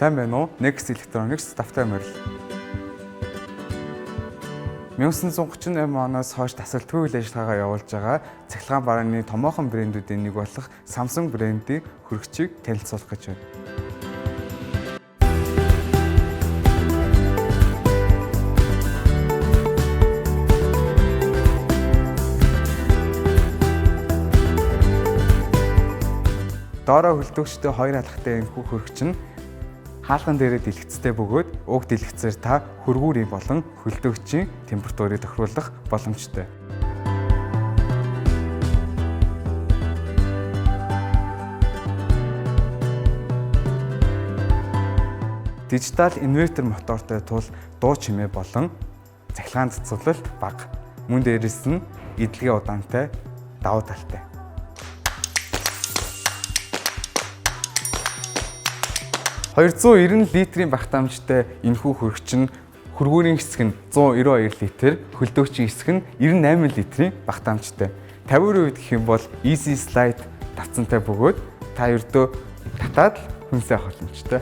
Сайн байна уу? Next Electronics давтай морил. 1938 оноос хойш тасалтгүй үйл ажиллагаагаа явуулж байгаа цахилгаан барааны томоохон брэндүүдийн нэг болох Samsung брэндийн хөрөгчийг танилцуулах гэж байна. Доороо хөлдөгчтэй хоёр алхахтай энэхүү хөрөгч нь хаалган дээрээ дэлгэцтэй бөгөөд уг дэлгэцээр та хөргүүрийн болон хөлдөгчийн температурыг тохируулах боломжтой. Дижитал инвертер мотортой тул дуу чимээ болон цахилгаан цэцүүлэлт бага. Мөн дээрэс нь эдлэгээ удаантай давуу талтай. 290 литрийн багтаамжтай энэхүү хөрөгч нь хөргүүрийн хэсэг нь 192 литр, хөлдөөчийн хэсэг нь 98 литрийн багтаамжтай. 50% гэх юм бол easy slide давцантай бөгөөд та ердөө татаад хүнсээ авах боломжтой.